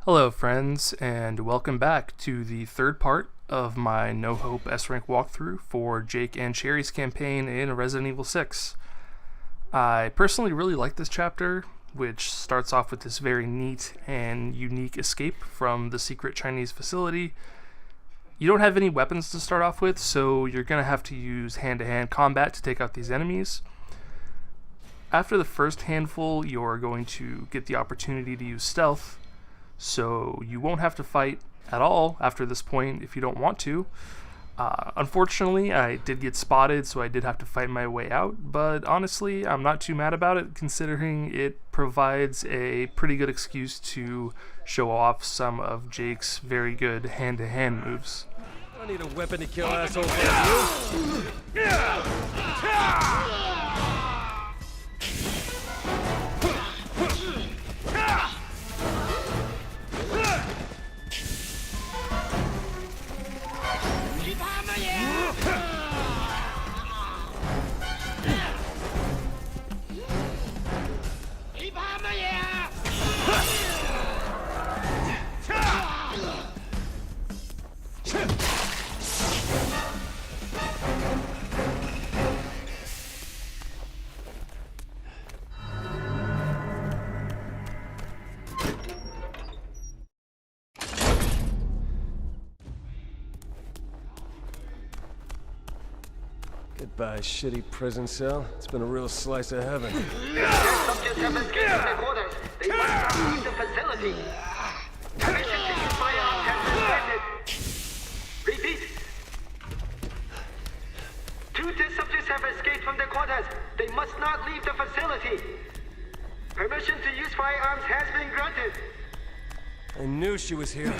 Hello friends, and welcome back to the third part of my No Hope S-Rank walkthrough for Jake and Sherry's campaign in Resident Evil 6. I personally really like this chapter, which starts off with this very neat and unique escape from the secret Chinese facility. You don't have any weapons to start off with, so you're going to have to use hand-to-hand combat to take out these enemies. After the first handful, you're going to get the opportunity to use stealth, so you won't have to fight at all after this point if you don't want to. Unfortunately, I did get spotted, so I did have to fight my way out, but honestly, I'm not too mad about it, considering it provides a pretty good excuse to show off some of Jake's very good hand-to-hand moves. I need a weapon to kill assholes like you. Goodbye, shitty prison cell. It's been a real slice of heaven. Subjects have escaped from their quarters. They must not leave the facility. Permission to use firearms has been granted. Repeat. Two subjects have escaped from their quarters. They must not leave the facility. Permission to use firearms has been granted. I knew she was here.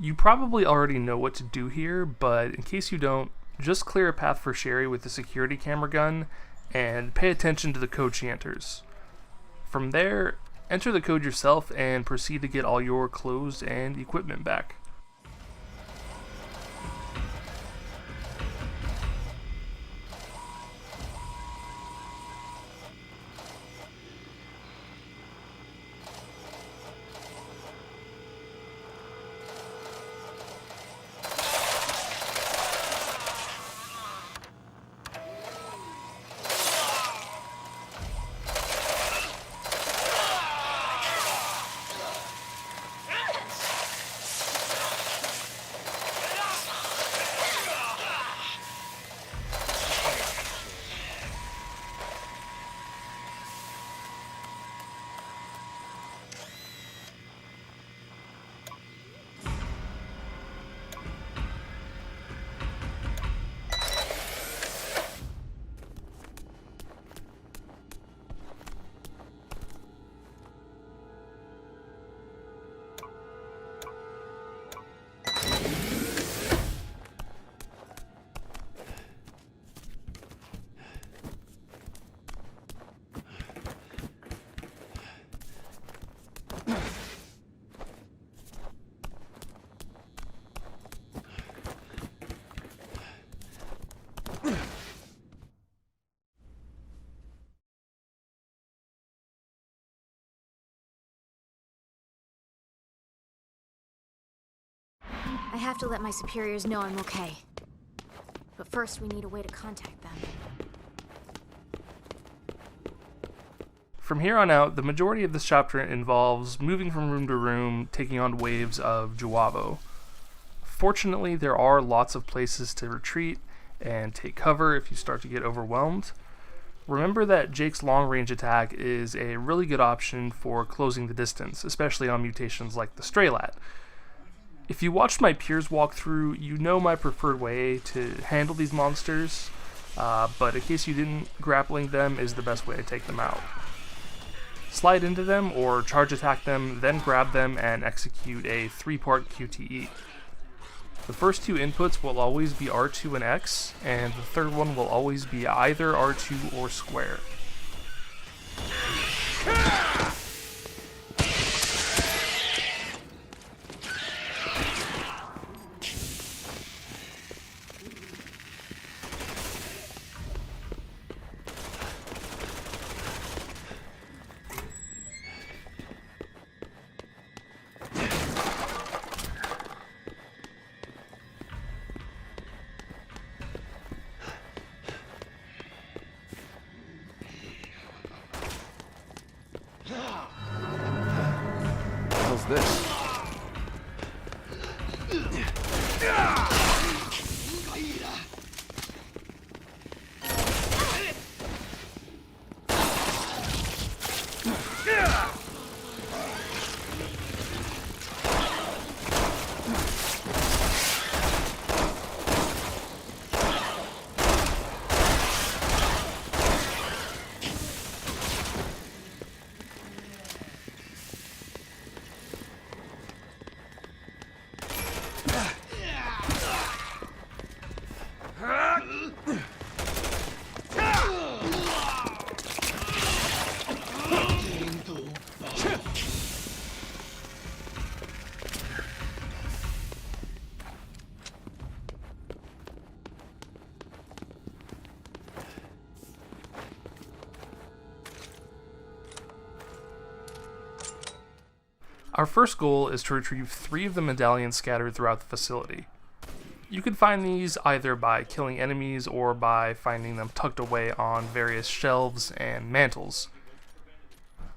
You probably already know what to do here, but in case you don't, just clear a path for Sherry with the security camera gun and pay attention to the code she enters. From there, enter the code yourself and proceed to get all your clothes and equipment back. I have to let my superiors know I'm okay. But first, we need a way to contact them. From here on out, the majority of this chapter involves moving from room to room, taking on waves of Juavo. Fortunately, there are lots of places to retreat and take cover if you start to get overwhelmed. Remember that Jake's long-range attack is a really good option for closing the distance, especially on mutations like the Straylat. If you watched my Piers walkthrough, you know my preferred way to handle these monsters, but in case you didn't, grappling them is the best way to take them out. Slide into them or charge attack them, then grab them and execute a 3-part QTE. The first two inputs will always be R2 and X, and the third one will always be either R2 or square. How's this? Our first goal is to retrieve 3 of the medallions scattered throughout the facility. You can find these either by killing enemies or by finding them tucked away on various shelves and mantles.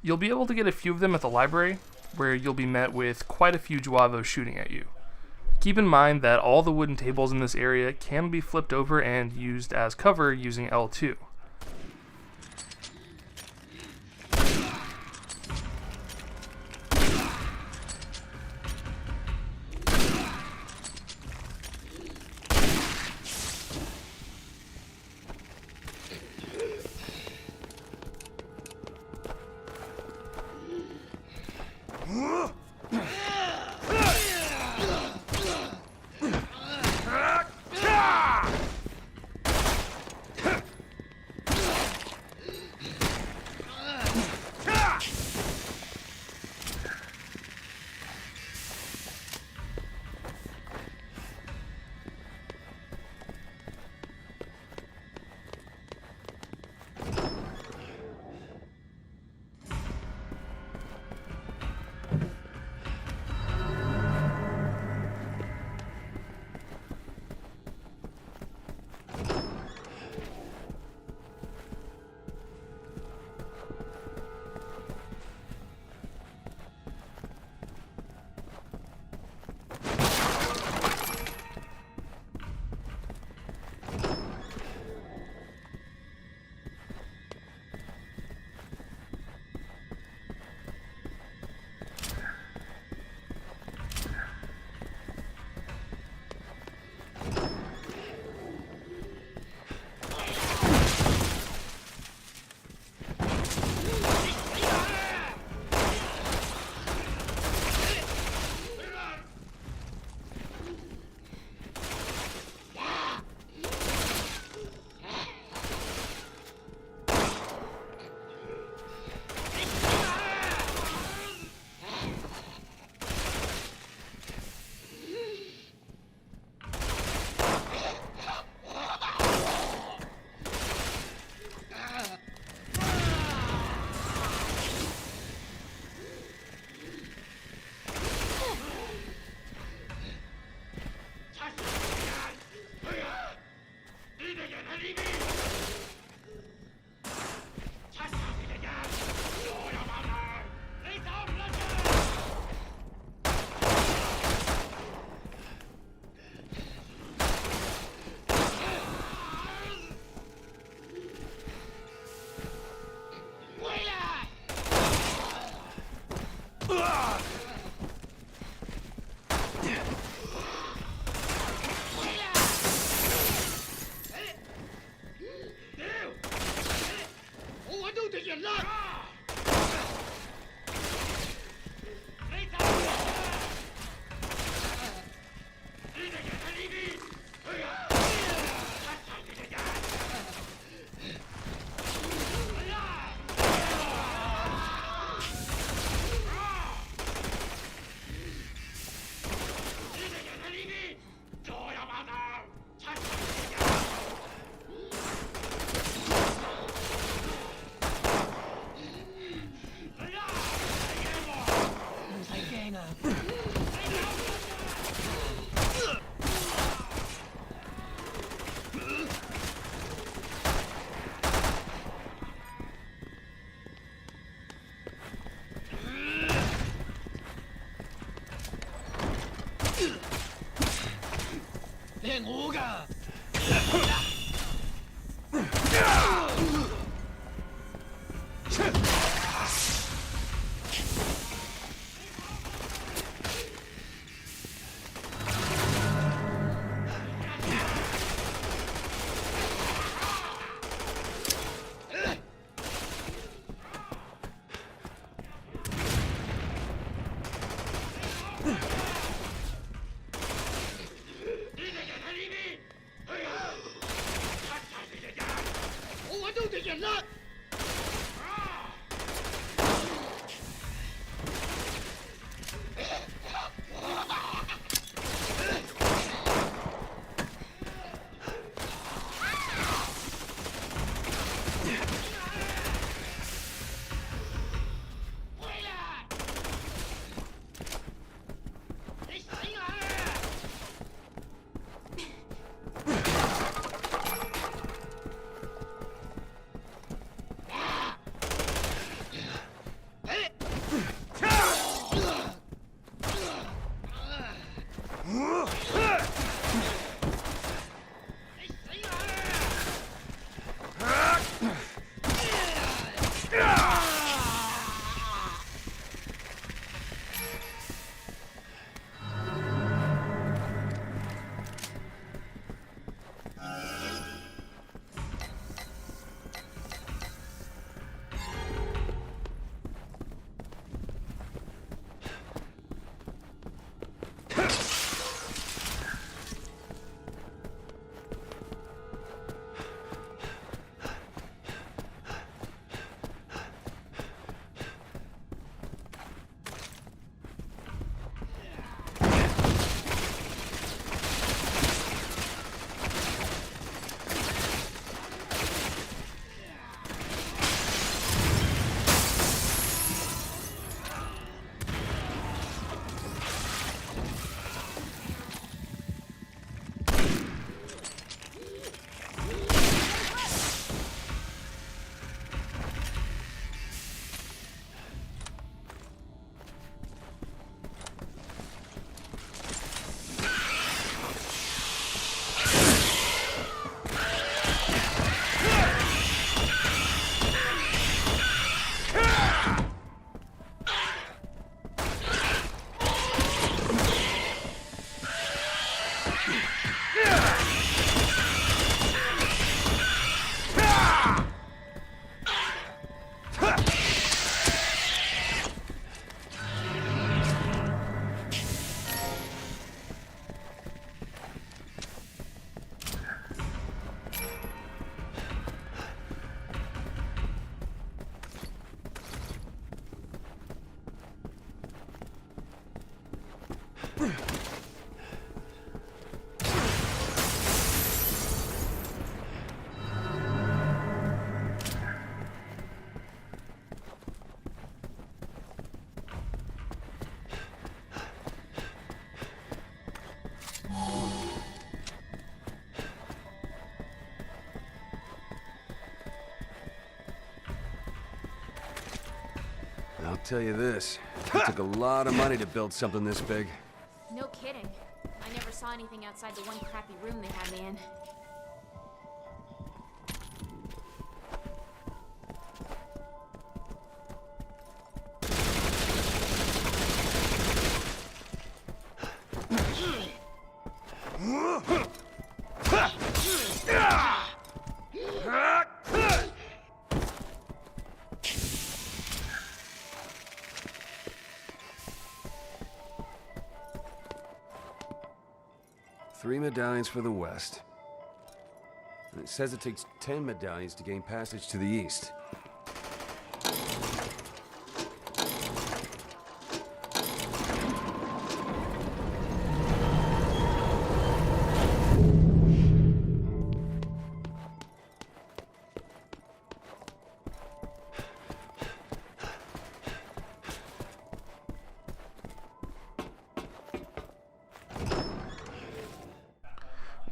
You'll be able to get a few of them at the library, where you'll be met with quite a few Juavo shooting at you. Keep in mind that all the wooden tables in this area can be flipped over and used as cover using L2. I'll tell you this, it took a lot of money to build something this big. No kidding. I never saw anything outside the one crappy room they had me in. 3 medallions for the west. And it says it takes 10 medallions to gain passage to the east.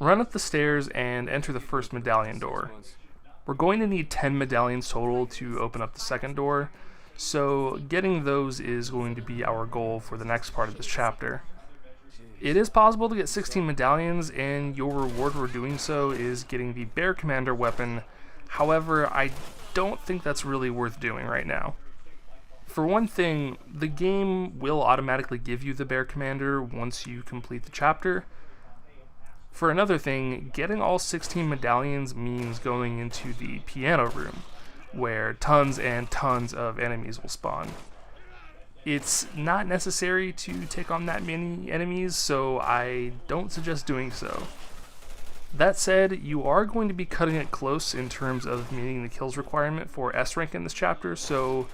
Run up the stairs and enter the first medallion door. We're going to need 10 medallions total to open up the second door, so getting those is going to be our goal for the next part of this chapter. It is possible to get 16 medallions, and your reward for doing so is getting the Bear Commander weapon. However, I don't think that's really worth doing right now. For one thing, the game will automatically give you the Bear Commander once you complete the chapter. For another thing, getting all 16 medallions means going into the piano room, where tons and tons of enemies will spawn. It's not necessary to take on that many enemies, so I don't suggest doing so. That said, you are going to be cutting it close in terms of meeting the kills requirement for S rank in this chapter, so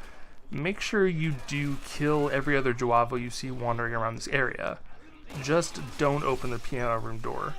make sure you do kill every other Joavo you see wandering around this area. Just don't open the piano room door.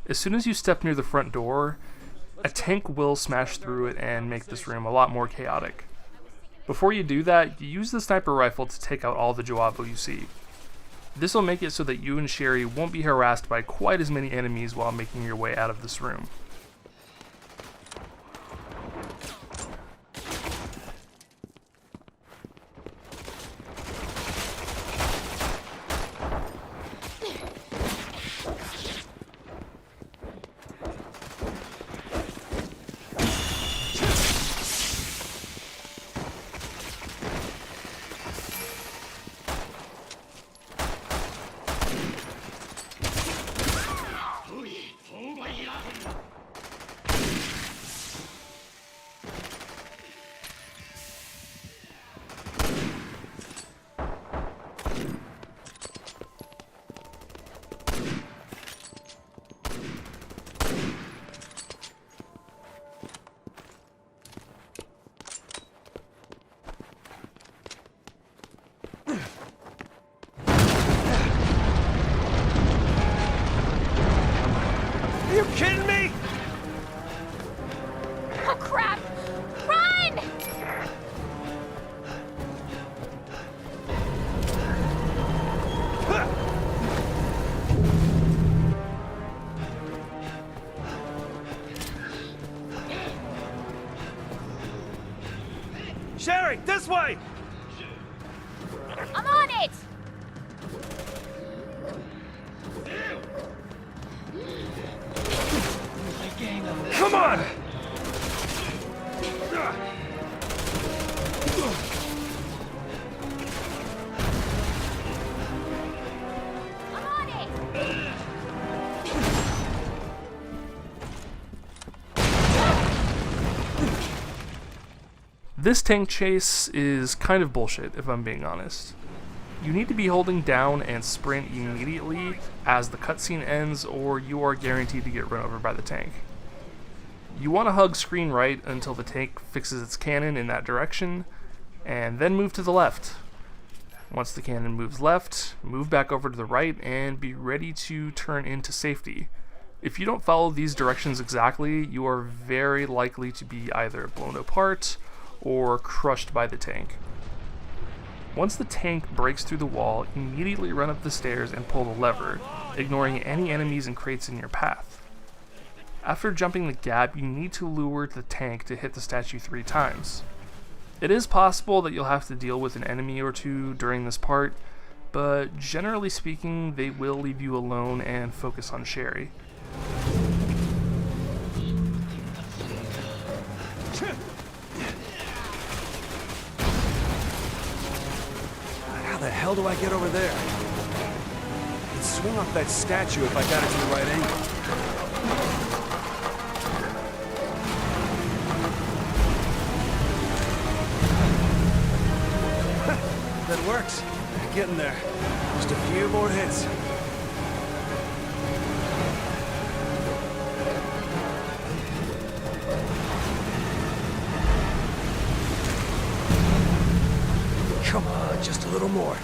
As soon as you step near the front door, a tank will smash through it and make this room a lot more chaotic. Before you do that, you use the sniper rifle to take out all the Joavo you see. This will make it so that you and Sherry won't be harassed by quite as many enemies while making your way out of this room. Are you kidding me? Oh crap! Run! Sherry, this way! I'm on it! Come on! I'm on it! This tank chase is kind of bullshit, if I'm being honest. You need to be holding down and sprint immediately as the cutscene ends, or you are guaranteed to get run over by the tank. You want to hug screen right until the tank fixes its cannon in that direction, and then move to the left. Once the cannon moves left, move back over to the right and be ready to turn into safety. If you don't follow these directions exactly, you are very likely to be either blown apart or crushed by the tank. Once the tank breaks through the wall, immediately run up the stairs and pull the lever, ignoring any enemies and crates in your path. After jumping the gap, you need to lure the tank to hit the statue 3 times. It is possible that you'll have to deal with an enemy or two during this part, but generally speaking, they will leave you alone and focus on Sherry. How the hell do I get over there? I'd swing off that statue if I got it to the right angle. That works. Getting there. Just a few more hits. Come on, just a little more.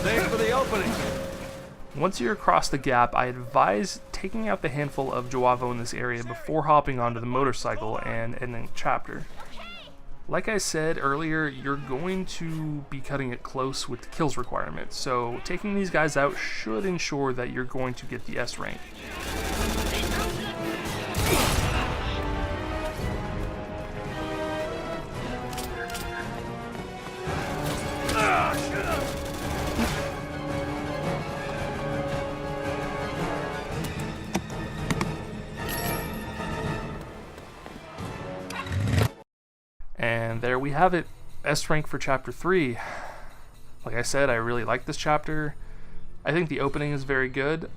Thanks for the opening. Once you're across the gap, I advise taking out the handful of Joavo in this area before hopping onto the motorcycle and ending the chapter. Like I said earlier, you're going to be cutting it close with the kills requirement, so taking these guys out should ensure that you're going to get the S rank. And there we have it, S rank for chapter 3. Like I said, I really like this chapter. I think the opening is very good.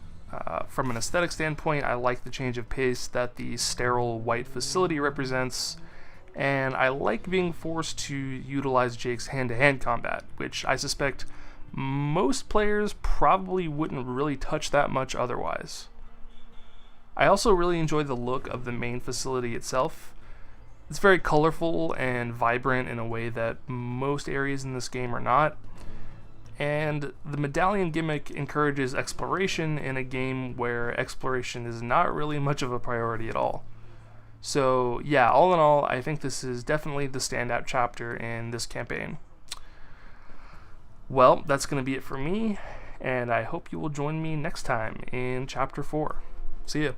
From an aesthetic standpoint, I like the change of pace that the sterile white facility represents, and I like being forced to utilize Jake's hand-to-hand combat, which I suspect most players probably wouldn't really touch that much otherwise. I also really enjoy the look of the main facility itself. It's very colorful and vibrant in a way that most areas in this game are not. And the medallion gimmick encourages exploration in a game where exploration is not really much of a priority at all. So yeah, all in all, I think this is definitely the standout chapter in this campaign. Well, that's going to be it for me, and I hope you will join me next time in Chapter 4. See ya.